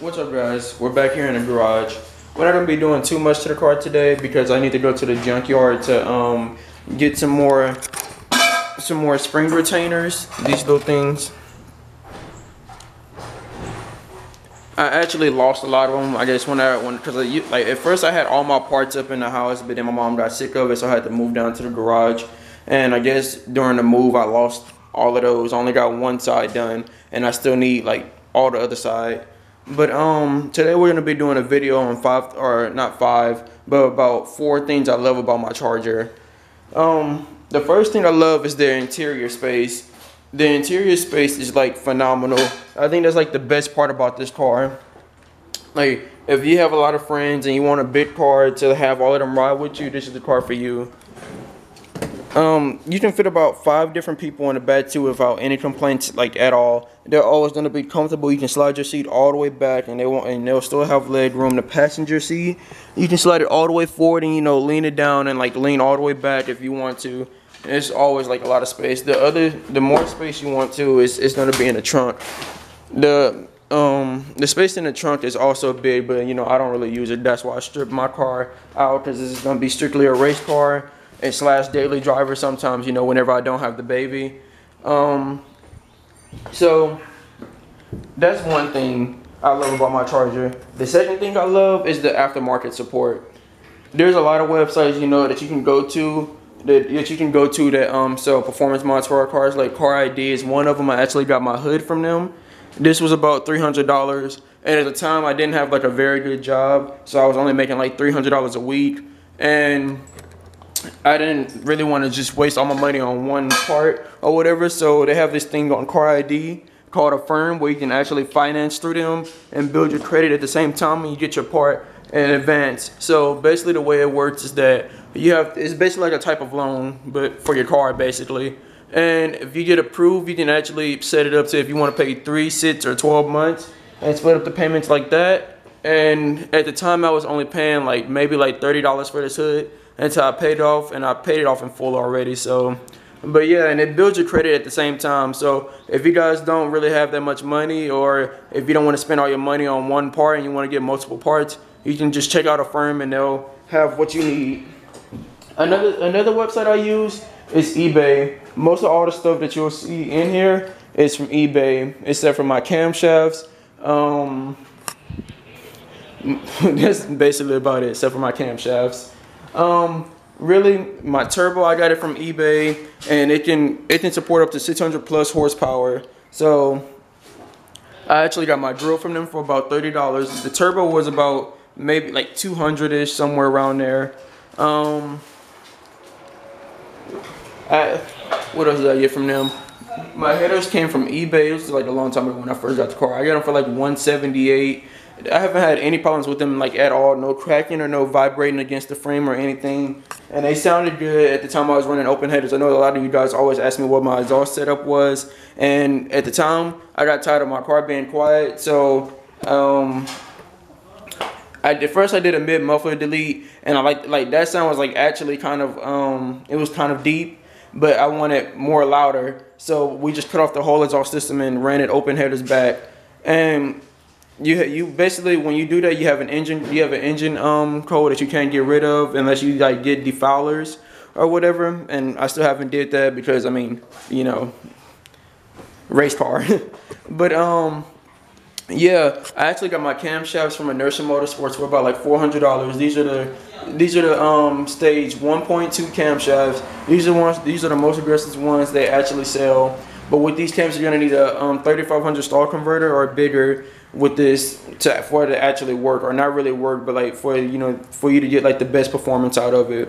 What's up, guys? We're back here in the garage. We're not gonna be doing too much to the car today because I need to go to the junkyard to get some more spring retainers. These little things. I actually lost a lot of them. I guess because like at first I had all my parts up in the house, but then my mom got sick of it, so I had to move down to the garage. And I guess during the move I lost all of those. I only got one side done, and I still need like all the other side. But today we're gonna be doing a video on about 4 things I love about my Charger. The first thing I love is their interior space. The interior space is like phenomenal. I think that's like the best part about this car. Like if you have a lot of friends and you want a big car to have all of them ride with you, this is the car for you. You can fit about 5 different people in the back too without any complaints like at all. They're always gonna be comfortable. You can slide your seat all the way back and they'll still have leg room. The passenger seat, you can slide it all the way forward and lean it down and like lean all the way back if you want to. It's always like a lot of space. The more space you want to is gonna be in the trunk. The space in the trunk is also big, but I don't really use it. That's why I stripped my car out, because this is gonna be strictly a race car and / daily driver sometimes, whenever I don't have the baby. So that's one thing I love about my Charger. The second thing I love is the aftermarket support. There's a lot of websites that you can go to that sell performance mods for our cars. Like Car ID is one of them. I actually got my hood from them. This was about $300, and at the time I didn't have like a very good job, so I was only making like $300 a week, and I didn't really want to just waste all my money on one part or whatever. So they have this thing on Car ID called Affirm, where you can actually finance through them and build your credit at the same time when you get your part in advance. So basically the way it works is that it's basically like a type of loan, but for your car basically. And if you get approved, you can actually set it up to if you want to pay 3, 6, or 12 months and split up the payments like that. And at the time I was only paying like maybe like $30 for this hood until I paid it off, and I paid it off in full already. So, but yeah, and it builds your credit at the same time. So if you guys don't really have that much money, or if you don't want to spend all your money on one part and you want to get multiple parts, you can just check out Affirm and they'll have what you need. Another website I use is eBay. Most of all the stuff that you'll see in here is from eBay, except for my camshafts. That's basically about it, except for my camshafts. Really, my turbo, I got it from eBay, and it can support up to 600 plus horsepower. So I actually got my grill from them for about $30. The turbo was about maybe like 200-ish, somewhere around there. What else did I get from them? My headers came from eBay. This was like a long time ago when I first got the car. I got them for like $178. I haven't had any problems with them like at all. No cracking or no vibrating against the frame or anything. And they sounded good at the time I was running open headers. I know a lot of you guys always ask me what my exhaust setup was. And at the time, I got tired of my car being quiet. So first I did a mid muffler delete, and I like that sound was like actually kind of it was kind of deep, but I wanted more louder. So we just cut off the whole exhaust system and ran it open headers back. And you basically, when you do that, you have an engine code that you can't get rid of unless you like get defoulers or whatever. And I still haven't did that because I mean, race car. But yeah, I actually got my camshafts from Inertia Motorsports for about like $400. These are the stage 1.2 camshafts. These are the most aggressive ones they actually sell. But with these cams, you're gonna need a 3500 stall converter or bigger with this for it to actually work, or not really work, but like for you to get like the best performance out of it.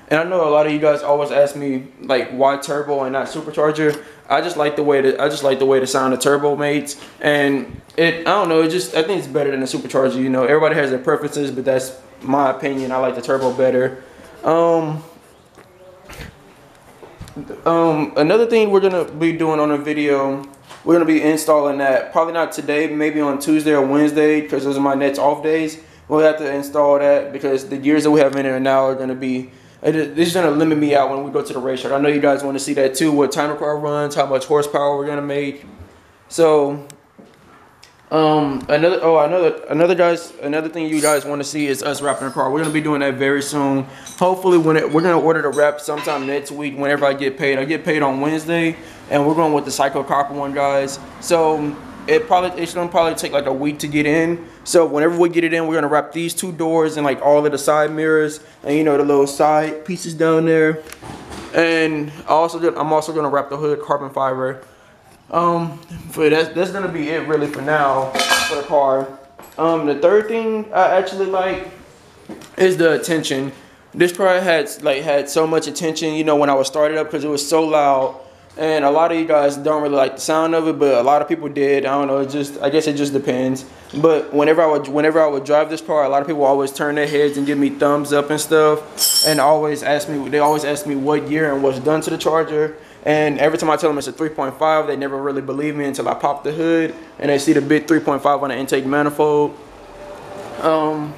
And I know a lot of you guys always ask me like why turbo and not supercharger. I just like the way the sound of turbo makes, and I don't know, I think it's better than the supercharger. Everybody has their preferences, but that's my opinion. I like the turbo better. Another thing we're gonna be doing on a video, we're gonna be installing that, probably not today, maybe on Tuesday or Wednesday, because those are my next off days. We'll have to install that because the gears that we have in there now are gonna be, this is gonna limit me out when we go to the racetrack. I know you guys want to see that too, what time the car runs, how much horsepower we're gonna make. So Another thing you guys want to see is us wrapping the car. We're gonna be doing that very soon. Hopefully, we're gonna order the wrap sometime next week. Whenever I get paid on Wednesday, and we're going with the Psycho Copper one, guys. So it's gonna probably take like a week to get in. So whenever we get it in, we're gonna wrap these 2 doors and like all of the side mirrors and the little side pieces down there. And I'm also gonna wrap the hood carbon fiber. But that's gonna be it really for now for the car. The third thing I actually like is the attention. This car had so much attention, when I was started up, because it was so loud. And a lot of you guys don't really like the sound of it, but a lot of people did. I don't know. I guess it just depends. But whenever I would drive this car, a lot of people always turn their heads and give me thumbs up and stuff, and they always ask me what year and what's done to the Charger. And every time I tell them it's a 3.5, they never really believe me until I pop the hood and they see the big 3.5 on the intake manifold. And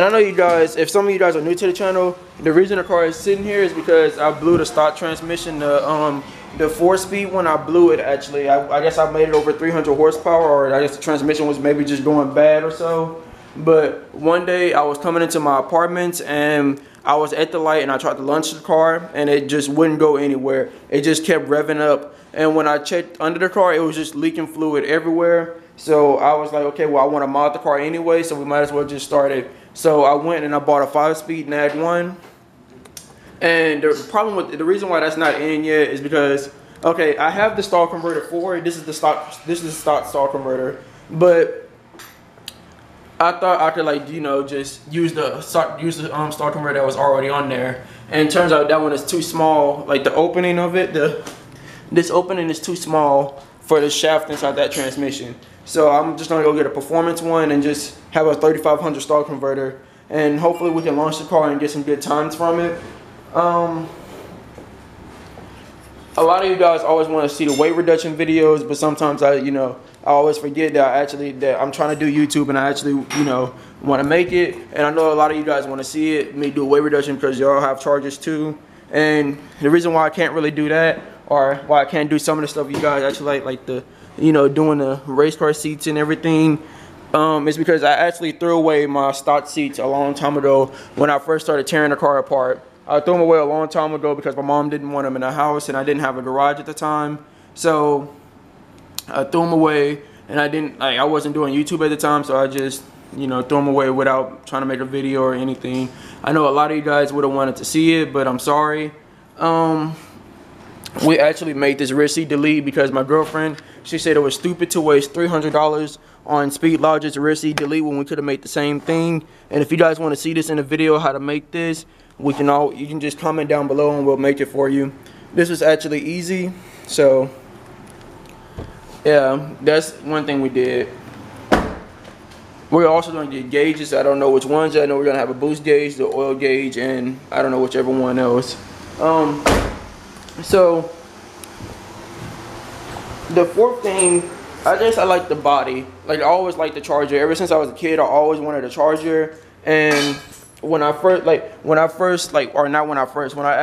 I know you guys, if some of you guys are new to the channel, the reason the car is sitting here is because I blew the stock transmission, the 4-speed one. I blew it actually. I guess I made it over 300 horsepower, or I guess the transmission was maybe just going bad or so. But one day I was coming into my apartment and I was at the light and I tried to launch the car and it just wouldn't go anywhere. It just kept revving up. And when I checked under the car, it was just leaking fluid everywhere. So I was like, okay, well, I want to mod the car anyway, so we might as well just start it. So I went and I bought a 5-speed NAD 1. And the reason why that's not in yet is because, okay, I have the stall converter for it. This is the stock stall converter. But I thought I could just use the stall converter that was already on there, and it turns out that one is too small. Like the opening of it, this opening is too small for the shaft inside that transmission. So I'm just gonna go get a performance one and just have a 3500 stall converter, and hopefully we can launch the car and get some good times from it. A lot of you guys always want to see the weight reduction videos, but sometimes I always forget that I'm trying to do YouTube and I actually, want to make it. And I know a lot of you guys want to see me do a weight reduction because y'all have Chargers too. And the reason why I can't really do that, or why I can't do some of the stuff you guys actually like the, doing the race car seats and everything, is because I actually threw away my stock seats a long time ago when I first started tearing the car apart. I threw them away a long time ago because my mom didn't want them in the house and I didn't have a garage at the time. So I threw them away, and I wasn't doing YouTube at the time, so I just, threw them away without trying to make a video or anything. I know a lot of you guys would have wanted to see it, but I'm sorry. We actually made this receipt delete because my girlfriend, she said it was stupid to waste $300 on Speedlogic's receipt delete when we could have made the same thing. And if you guys want to see this in a video how to make this, you can just comment down below and we'll make it for you. This was actually easy. So yeah, that's one thing we did. We're also going to get gauges. I don't know which ones. I know we're going to have a boost gauge, the oil gauge, and I don't know whichever one else. So the fourth thing, I like the body. Like, I always liked the Charger. Ever since I was a kid, I always wanted a Charger. And when I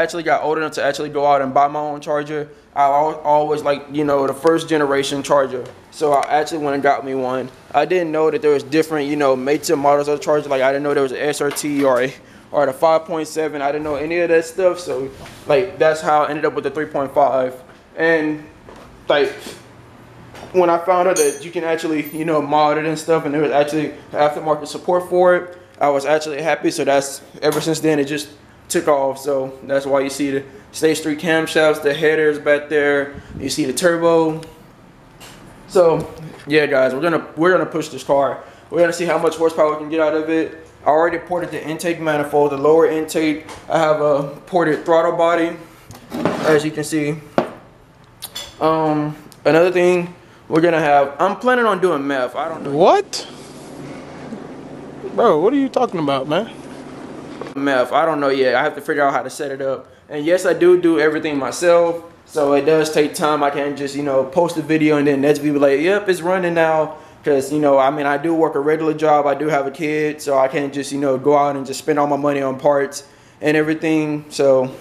actually got old enough to actually go out and buy my own Charger, I always liked, the first generation Charger. So I actually went and got me one. I didn't know that there was different, mates and models of Charger. Like, I didn't know there was an SRT or the 5.7. I didn't know any of that stuff. So that's how I ended up with the 3.5. And when I found out that you can actually, mod it and stuff, and there was actually aftermarket support for it, I was actually happy. So ever since then, it just took off. So that's why you see the Stage 3 camshafts, the headers back there. You see the turbo. So yeah, guys, we're gonna push this car. We're gonna see how much horsepower we can get out of it. I already ported the intake manifold, the lower intake. I have a ported throttle body, as you can see. Another thing we're gonna have, I'm planning on doing meth. I don't know. What? Bro, what are you talking about, man? Meth, I don't know yet. I have to figure out how to set it up. And yes, I do everything myself, so it does take time. I can't just, post a video and then next people like, yep, it's running now. Because, I do work a regular job. I do have a kid, so I can't just, go out and just spend all my money on parts and everything. So,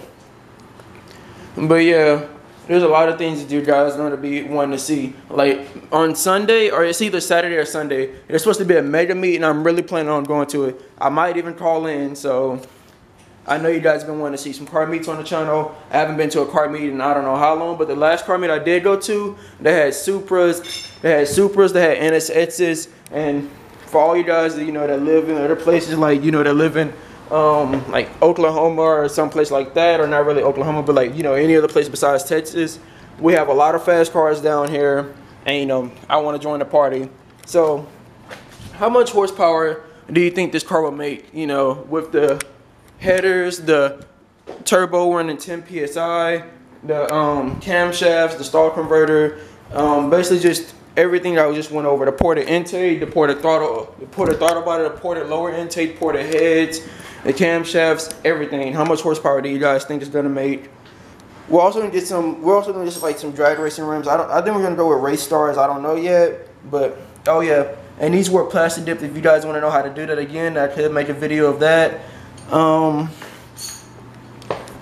but yeah, there's a lot of things that you guys are going to be wanting to see. Like on Sunday, or it's either Saturday or Sunday, there's supposed to be a mega meet, and I'm really planning on going to it. I might even call in, so I know you guys have been wanting to see some car meets on the channel. I haven't been to a car meet in I don't know how long, but the last car meet I did go to, they had Supras, they had NSXs, and for all you guys that, you know, that live in other places, like, you know, that live in like Oklahoma or someplace like that, or not really Oklahoma, but like, you know, any other place besides Texas, we have a lot of fast cars down here, and you know, I want to join the party. So how much horsepower do you think this car will make, you know, with the headers, the turbo running 10 psi, the camshafts, the stall converter, basically just everything that I just went over, the ported intake, the ported throttle body, the ported lower intake, ported heads, the camshafts, everything. How much horsepower do you guys think it's gonna make? We're also gonna get some like some drag racing rims. I think we're gonna go with Race Stars. I don't know yet, but oh yeah. And these were plastic dipped. If you guys want to know how to do that again, I could make a video of that.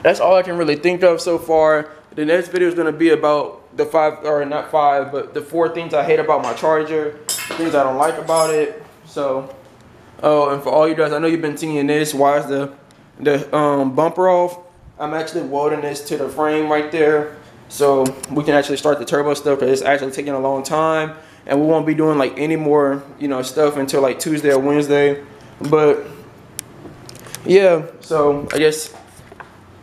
That's all I can really think of so far. The next video is going to be about the the 4 things I hate about my Charger, things I don't like about it. So, oh, and for all you guys, I know you've been seeing this. Why is the bumper off? I'm actually welding this to the frame right there, so we can actually start the turbo stuff, because it's actually taking a long time, and we won't be doing like any more, you know, stuff until like Tuesday or Wednesday. But yeah, so I guess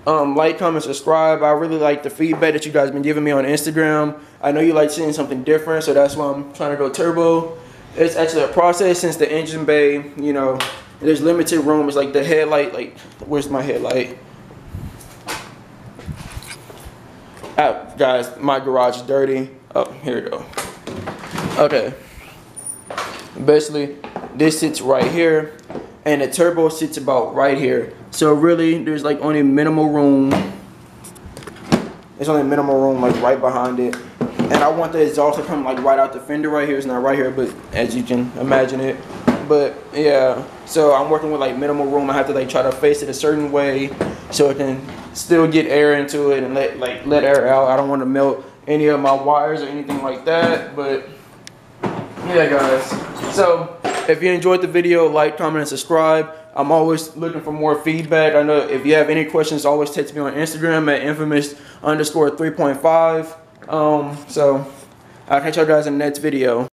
like, comment, subscribe. I really like the feedback that you guys been giving me on Instagram. I know you like seeing something different, so that's why I'm trying to go turbo. It's actually a process, since the engine bay, you know, there's limited room. It's like the headlight, like, where's my headlight? Guys, my garage is dirty. Oh, here we go. Okay, basically this sits right here, and the turbo sits about right here. So really, there's like only minimal room. There's only minimal room like right behind it. And I want the exhaust to come like right out the fender right here. It's not right here, but as you can imagine it. But yeah, so I'm working with like minimal room. I have to like try to face it a certain way so it can still get air into it and let air out. I don't want to melt any of my wires or anything like that. But yeah, guys. So if you enjoyed the video, like, comment, and subscribe. I'm always looking for more feedback. I know if you have any questions, always text me on Instagram at infamous_3.5. So I'll catch y'all guys in the next video.